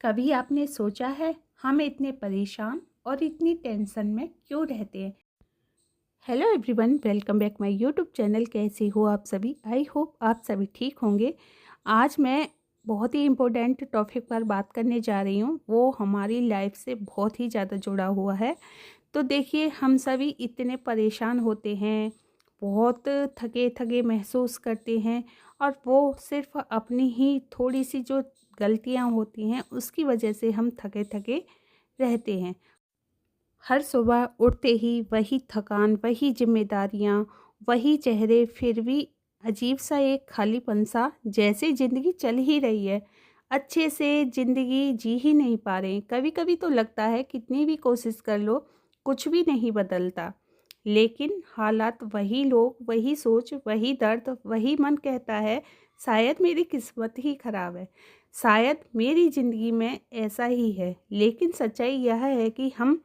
कभी आपने सोचा है हम इतने परेशान और इतनी टेंशन में क्यों रहते हैं। Hello everyone, welcome back my YouTube channel. कैसे हो आप सभी? आई होप आप सभी ठीक होंगे। आज मैं बहुत ही इम्पोर्टेंट टॉपिक पर बात करने जा रही हूँ। वो हमारी लाइफ से बहुत ही ज़्यादा जुड़ा हुआ है। तो देखिए, हम सभी इतने परेशान होते हैं, बहुत थके थके महसूस करते हैं, और वो सिर्फ अपनी ही थोड़ी सी जो गलतियाँ होती हैं उसकी वजह से हम थके थके रहते हैं। हर सुबह उठते ही वही थकान, वही जिम्मेदारियाँ, वही चेहरे, फिर भी अजीब सा एक खालीपन सा, जैसे ज़िंदगी चल ही रही है, अच्छे से ज़िंदगी जी ही नहीं पा रहे हैं। कभी कभी तो लगता है कितनी भी कोशिश कर लो कुछ भी नहीं बदलता, लेकिन हालात वही, लोग वही सोच, वही दर्द, वही मन कहता है शायद मेरी किस्मत ही ख़राब है, शायद मेरी ज़िंदगी में ऐसा ही है। लेकिन सच्चाई यह है कि हम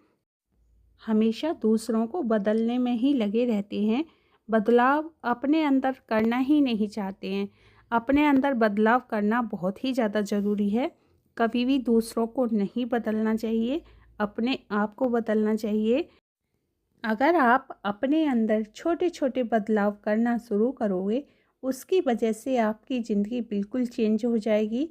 हमेशा दूसरों को बदलने में ही लगे रहते हैं, बदलाव अपने अंदर करना ही नहीं चाहते हैं। अपने अंदर बदलाव करना बहुत ही ज़्यादा ज़रूरी है। कभी भी दूसरों को नहीं बदलना चाहिए, अपने आप को बदलना चाहिए। अगर आप अपने अंदर छोटे छोटे बदलाव करना शुरू करोगे, उसकी वजह से आपकी ज़िंदगी बिल्कुल चेंज हो जाएगी।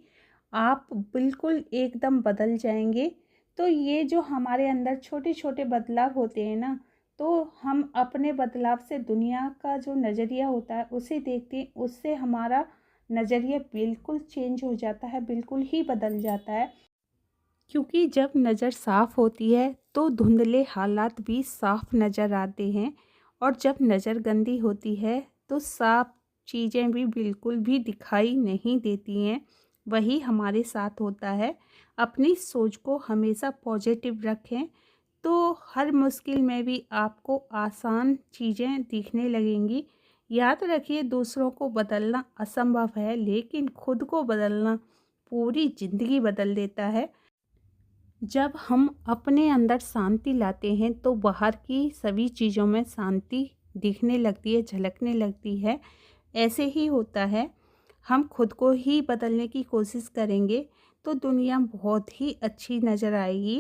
आप बिल्कुल एकदम बदल जाएंगे। तो ये जो हमारे अंदर छोटे छोटे बदलाव होते हैं ना, तो हम अपने बदलाव से दुनिया का जो नज़रिया होता है उसे देखते हैं, उससे हमारा नज़रिया बिल्कुल चेंज हो जाता है, बिल्कुल ही बदल जाता है। क्योंकि जब नज़र साफ़ होती है तो धुंधले हालात भी साफ नज़र आते हैं, और जब नज़र गंदी होती है तो साफ चीज़ें भी बिल्कुल भी दिखाई नहीं देती हैं। वही हमारे साथ होता है। अपनी सोच को हमेशा पॉजिटिव रखें, तो हर मुश्किल में भी आपको आसान चीज़ें दिखने लगेंगी। याद रखिए, दूसरों को बदलना असंभव है, लेकिन खुद को बदलना पूरी ज़िंदगी बदल देता है। जब हम अपने अंदर शांति लाते हैं तो बाहर की सभी चीज़ों में शांति दिखने लगती है, झलकने लगती है। ऐसे ही होता है। हम खुद को ही बदलने की कोशिश करेंगे तो दुनिया बहुत ही अच्छी नज़र आएगी।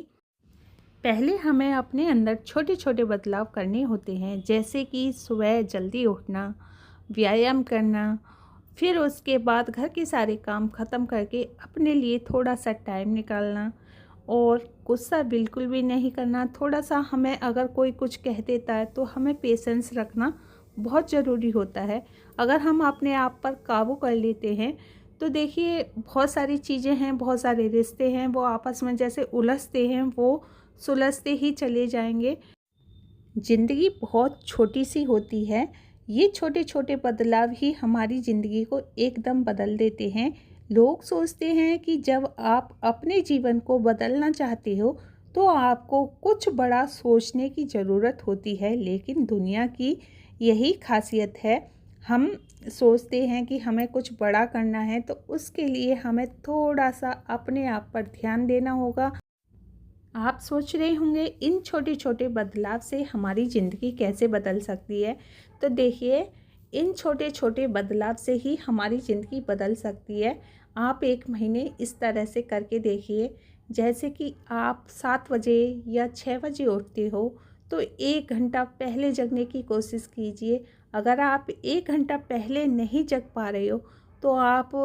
पहले हमें अपने अंदर छोटे छोटे बदलाव करने होते हैं, जैसे कि सुबह जल्दी उठना, व्यायाम करना, फिर उसके बाद घर के सारे काम ख़त्म करके अपने लिए थोड़ा सा टाइम निकालना, और गुस्सा बिल्कुल भी नहीं करना। थोड़ा सा हमें अगर कोई कुछ कह देता है तो हमें पेशेंस रखना बहुत ज़रूरी होता है। अगर हम अपने आप पर काबू कर लेते हैं तो देखिए, बहुत सारी चीज़ें हैं, बहुत सारे रिश्ते हैं, वो आपस में जैसे उलझते हैं वो सुलझते ही चले जाएंगे। ज़िंदगी बहुत छोटी सी होती है। ये छोटे छोटे बदलाव ही हमारी ज़िंदगी को एकदम बदल देते हैं। लोग सोचते हैं कि जब आप अपने जीवन को बदलना चाहते हो तो आपको कुछ बड़ा सोचने की ज़रूरत होती है, लेकिन दुनिया की यही खासियत है। हम सोचते हैं कि हमें कुछ बड़ा करना है तो उसके लिए हमें थोड़ा सा अपने आप पर ध्यान देना होगा। आप सोच रहे होंगे इन छोटे छोटे बदलाव से हमारी ज़िंदगी कैसे बदल सकती है। तो देखिए, इन छोटे छोटे बदलाव से ही हमारी ज़िंदगी बदल सकती है। आप 1 महीने इस तरह से करके देखिए। जैसे कि आप 7 बजे या 6 बजे उठते हो तो 1 घंटा पहले जगने की कोशिश कीजिए। अगर आप 1 घंटा पहले नहीं जग पा रहे हो तो आप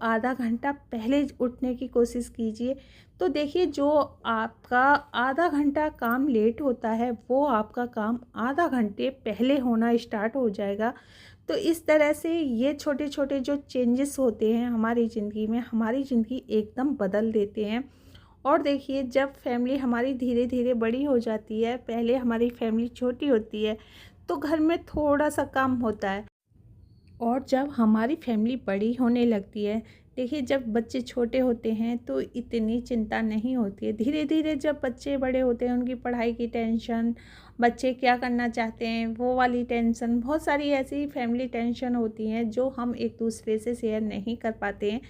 आधा घंटा पहले उठने की कोशिश कीजिए। तो देखिए, जो आपका आधा घंटा काम लेट होता है वो आपका काम आधा घंटे पहले होना स्टार्ट हो जाएगा। तो इस तरह से ये छोटे छोटे जो चेंजेस होते हैं हमारी ज़िंदगी में, हमारी ज़िंदगी एकदम बदल देते हैं। और देखिए, जब फैमिली हमारी धीरे धीरे बड़ी हो जाती है, पहले हमारी फैमिली छोटी होती है तो घर में थोड़ा सा काम होता है, और जब हमारी फैमिली बड़ी होने लगती है, देखिए जब बच्चे छोटे होते हैं तो इतनी चिंता नहीं होती है। धीरे धीरे जब बच्चे बड़े होते हैं, उनकी पढ़ाई की टेंशन, बच्चे क्या करना चाहते हैं वो वाली टेंशन, बहुत सारी ऐसी फैमिली टेंशन होती हैं जो हम एक दूसरे से शेयर नहीं कर पाते हैं।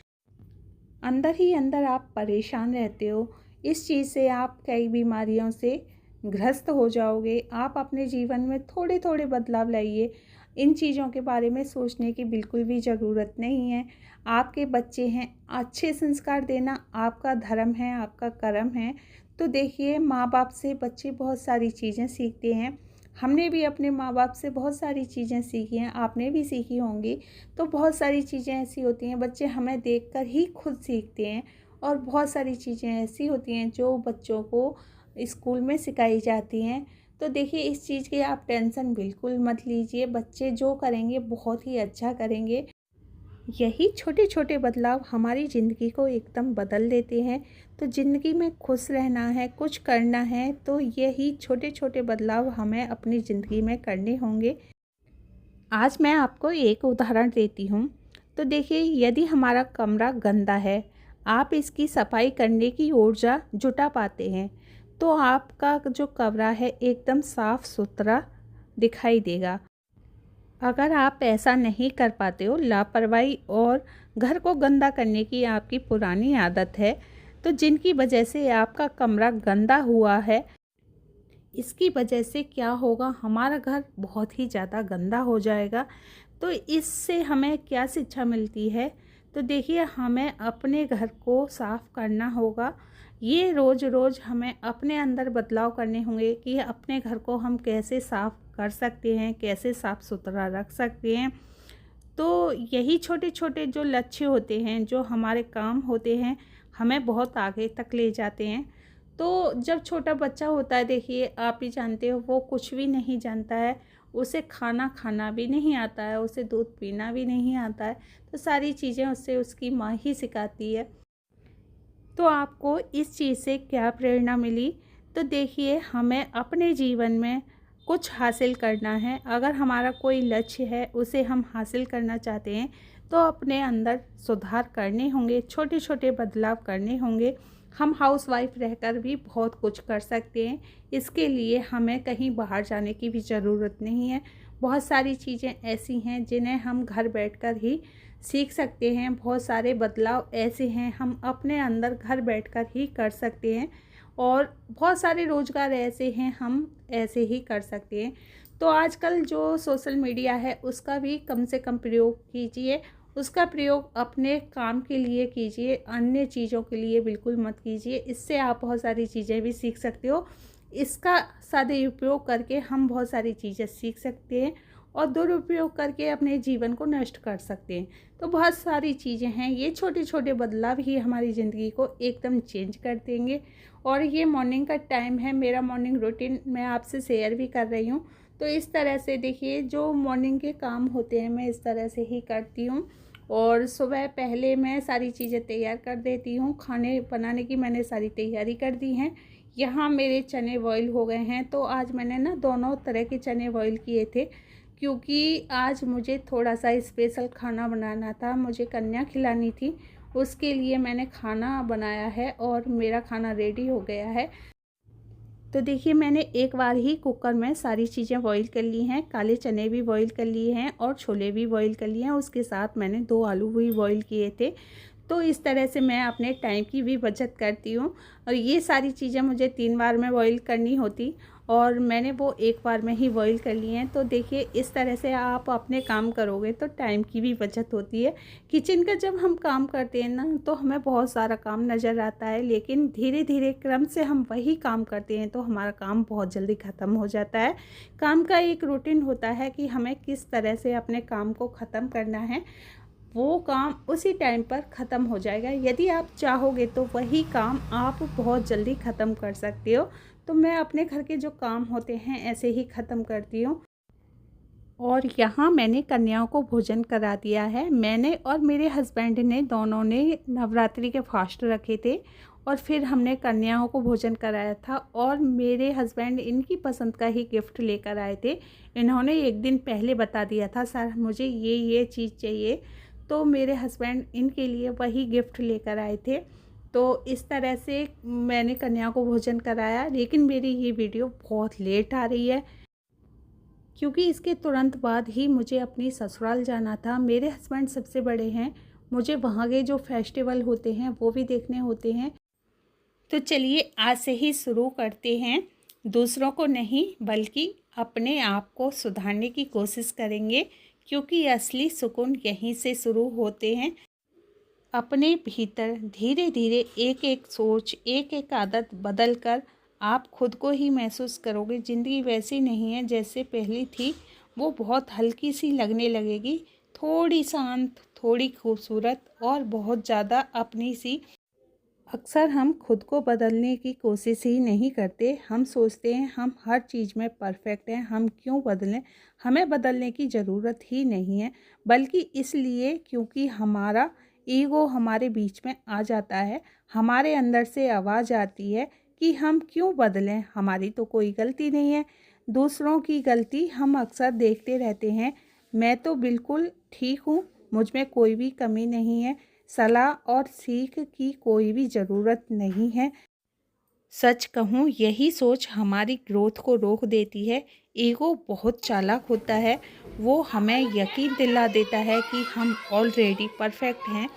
अंदर ही अंदर आप परेशान रहते हो। इस चीज़ से आप कई बीमारियों से ग्रस्त हो जाओगे। आप अपने जीवन में थोड़े थोड़े बदलाव लाइए। इन चीज़ों के बारे में सोचने की बिल्कुल भी ज़रूरत नहीं है। आपके बच्चे हैं, अच्छे संस्कार देना आपका धर्म है, आपका कर्म है। तो देखिए, माँ बाप से बच्चे बहुत सारी चीज़ें सीखते हैं। हमने भी अपने माँ बाप से बहुत सारी चीज़ें सीखी हैं, आपने भी सीखी होंगी। तो बहुत सारी चीज़ें ऐसी होती हैं, बच्चे हमें देखकर ही खुद सीखते हैं। और बहुत सारी चीज़ें ऐसी होती हैं जो बच्चों को स्कूल में सिखाई जाती हैं। तो देखिए, इस चीज़ की आप टेंशन बिल्कुल मत लीजिए, बच्चे जो करेंगे बहुत ही अच्छा करेंगे। यही छोटे छोटे बदलाव हमारी ज़िंदगी को एकदम बदल देते हैं। तो ज़िंदगी में खुश रहना है, कुछ करना है, तो यही छोटे छोटे बदलाव हमें अपनी ज़िंदगी में करने होंगे। आज मैं आपको एक उदाहरण देती हूँ। तो देखिए, यदि हमारा कमरा गंदा है, आप इसकी सफाई करने की ऊर्जा जुटा पाते हैं, तो आपका जो कमरा है एकदम साफ़ सुथरा दिखाई देगा। अगर आप ऐसा नहीं कर पाते हो, लापरवाही और घर को गंदा करने की आपकी पुरानी आदत है, तो जिनकी वजह से आपका कमरा गंदा हुआ है, इसकी वजह से क्या होगा, हमारा घर बहुत ही ज़्यादा गंदा हो जाएगा। तो इससे हमें क्या शिक्षा मिलती है? तो देखिए, हमें अपने घर को साफ़ करना होगा। ये रोज़ रोज़ हमें अपने अंदर बदलाव करने होंगे कि अपने घर को हम कैसे साफ़ कर सकते हैं, कैसे साफ़ सुथरा रख सकते हैं। तो यही छोटे छोटे जो लक्ष्य होते हैं, जो हमारे काम होते हैं, हमें बहुत आगे तक ले जाते हैं। तो जब छोटा बच्चा होता है, देखिए आप ही जानते हो, वो कुछ भी नहीं जानता है, उसे खाना खाना भी नहीं आता है, उसे दूध पीना भी नहीं आता है। तो सारी चीज़ें उससे उसकी माँ ही सिखाती है। तो आपको इस चीज़ से क्या प्रेरणा मिली? तो देखिए, हमें अपने जीवन में कुछ हासिल करना है। अगर हमारा कोई लक्ष्य है, उसे हम हासिल करना चाहते हैं, तो अपने अंदर सुधार करने होंगे, छोटे छोटे बदलाव करने होंगे। हम हाउसवाइफ रहकर भी बहुत कुछ कर सकते हैं। इसके लिए हमें कहीं बाहर जाने की भी ज़रूरत नहीं है। बहुत सारी चीज़ें ऐसी हैं जिन्हें हम घर बैठकर ही सीख सकते हैं। बहुत सारे बदलाव ऐसे हैं, हम अपने अंदर घर बैठकर ही कर सकते हैं। और बहुत सारे रोज़गार ऐसे हैं, हम ऐसे ही कर सकते हैं। तो आजकल जो सोशल मीडिया है, उसका भी कम से कम प्रयोग कीजिए। उसका प्रयोग अपने काम के लिए कीजिए, अन्य चीज़ों के लिए बिल्कुल मत कीजिए। इससे आप बहुत सारी चीज़ें भी सीख सकते हो। इसका सदुपयोग करके हम बहुत सारी चीज़ें सीख सकते हैं, और दुरुपयोग करके अपने जीवन को नष्ट कर सकते हैं। तो बहुत सारी चीज़ें हैं, ये छोटे छोटे बदलाव ही हमारी ज़िंदगी को एकदम चेंज कर देंगे। और ये मॉर्निंग का टाइम है, मेरा मॉर्निंग रूटीन मैं आपसे शेयर भी कर रही हूँ। तो इस तरह से देखिए, जो मॉर्निंग के काम होते हैं मैं इस तरह से ही करती हूँ। और सुबह पहले मैं सारी चीज़ें तैयार कर देती हूँ। खाने बनाने की मैंने सारी तैयारी कर दी हैं। यहाँ मेरे चने बॉईल हो गए हैं। तो आज मैंने ना दोनों तरह के चने बॉईल किए थे, क्योंकि आज मुझे थोड़ा सा स्पेशल खाना बनाना था, मुझे कन्या खिलानी थी। उसके लिए मैंने खाना बनाया है और मेरा खाना रेडी हो गया है। तो देखिए, मैंने एक बार ही कुकर में सारी चीज़ें बॉईल कर ली हैं। काले चने भी बॉईल कर लिए हैं और छोले भी बॉईल कर लिए हैं। उसके साथ मैंने 2 आलू भी बॉईल किए थे। तो इस तरह से मैं अपने टाइम की भी बचत करती हूँ। और ये सारी चीज़ें मुझे 3 बार में बॉईल करनी होती, और मैंने वो 1 बार में ही बॉईल कर ली हैं। तो देखिए, इस तरह से आप अपने काम करोगे तो टाइम की भी बचत होती है। किचन का जब हम काम करते हैं ना, तो हमें बहुत सारा काम नज़र आता है, लेकिन धीरे धीरे क्रम से हम वही काम करते हैं तो हमारा काम बहुत जल्दी ख़त्म हो जाता है। काम का एक रूटीन होता है कि हमें किस तरह से अपने काम को ख़त्म करना है, वो काम उसी टाइम पर ख़त्म हो जाएगा। यदि आप चाहोगे तो वही काम आप बहुत जल्दी ख़त्म कर सकते हो। तो मैं अपने घर के जो काम होते हैं ऐसे ही ख़त्म करती हूँ। और यहाँ मैंने कन्याओं को भोजन करा दिया है। मैंने और मेरे हस्बैंड ने, दोनों ने नवरात्रि के फास्ट रखे थे, और फिर हमने कन्याओं को भोजन कराया था। और मेरे हस्बैंड इनकी पसंद का ही गिफ्ट लेकर आए थे। इन्होंने एक दिन पहले बता दिया था, सर मुझे ये चीज़ चाहिए, तो मेरे हस्बैंड इनके लिए वही गिफ्ट लेकर आए थे। तो इस तरह से मैंने कन्याओं को भोजन कराया। लेकिन मेरी ये वीडियो बहुत लेट आ रही है, क्योंकि इसके तुरंत बाद ही मुझे अपनी ससुराल जाना था। मेरे हस्बैंड सबसे बड़े हैं, मुझे वहाँ के जो फेस्टिवल होते हैं वो भी देखने होते हैं। तो चलिए आज से ही शुरू करते हैं, दूसरों को नहीं बल्कि अपने आप को सुधारने की कोशिश करेंगे, क्योंकि असली सुकून यहीं से शुरू होते हैं। अपने भीतर धीरे धीरे एक एक सोच, एक एक आदत बदल कर आप खुद को ही महसूस करोगे ज़िंदगी वैसी नहीं है जैसे पहली थी। वो बहुत हल्की सी लगने लगेगी, थोड़ी शांत, थोड़ी खूबसूरत और बहुत ज़्यादा अपनी सी। अक्सर हम खुद को बदलने की कोशिश ही नहीं करते। हम सोचते हैं हम हर चीज़ में परफेक्ट हैं, हम क्यों बदलें। हमें बदलने की ज़रूरत ही नहीं है, बल्कि इसलिए क्योंकि हमारा ईगो हमारे बीच में आ जाता है। हमारे अंदर से आवाज़ आती है कि हम क्यों बदलें, हमारी तो कोई गलती नहीं है। दूसरों की गलती हम अक्सर देखते रहते हैं। मैं तो बिल्कुल ठीक हूँ, मुझ में कोई भी कमी नहीं है। सलाह और सीख की कोई भी ज़रूरत नहीं है। सच कहूँ, यही सोच हमारी ग्रोथ को रोक देती है। ईगो बहुत चालाक होता है। वो हमें यकीन दिला देता है कि हम ऑलरेडी परफेक्ट हैं।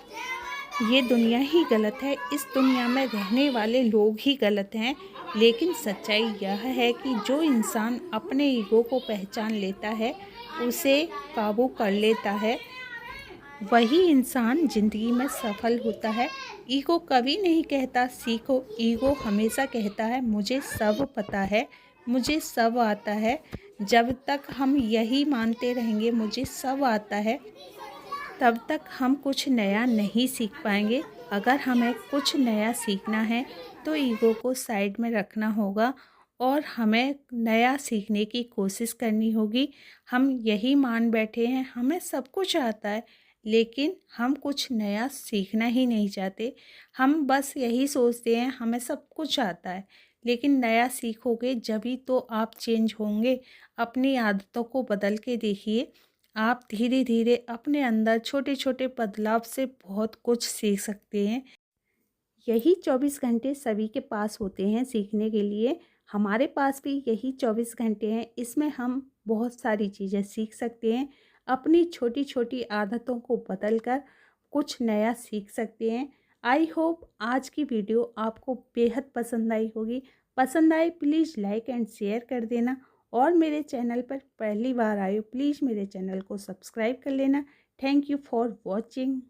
ये दुनिया ही गलत है, इस दुनिया में रहने वाले लोग ही गलत हैं। लेकिन सच्चाई यह है कि जो इंसान अपने ईगो को पहचान लेता है, उसे काबू कर लेता है, वही इंसान जिंदगी में सफल होता है। ईगो कभी नहीं कहता सीखो, ईगो हमेशा कहता है मुझे सब पता है, मुझे सब आता है। जब तक हम यही मानते रहेंगे मुझे सब आता है, तब तक हम कुछ नया नहीं सीख पाएंगे। अगर हमें कुछ नया सीखना है तो ईगो को साइड में रखना होगा और हमें नया सीखने की कोशिश करनी होगी। हम यही मान बैठे हैं हमें सब कुछ आता है, लेकिन हम कुछ नया सीखना ही नहीं चाहते। हम बस यही सोचते हैं हमें सब कुछ आता है, लेकिन नया सीखोगे जभी तो आप चेंज होंगे। अपनी आदतों को बदल के देखिए, आप धीरे धीरे अपने अंदर छोटे छोटे बदलाव से बहुत कुछ सीख सकते हैं। यही 24 घंटे सभी के पास होते हैं सीखने के लिए। हमारे पास भी यही 24 घंटे हैं, इसमें हम बहुत सारी चीज़ें सीख सकते हैं। अपनी छोटी छोटी आदतों को बदल कर कुछ नया सीख सकते हैं। आई होप आज की वीडियो आपको बेहद पसंद आई होगी। पसंद आए प्लीज़ लाइक एंड शेयर कर देना, और मेरे चैनल पर पहली बार आए हो प्लीज़ मेरे चैनल को सब्सक्राइब कर लेना। Thank you for watching.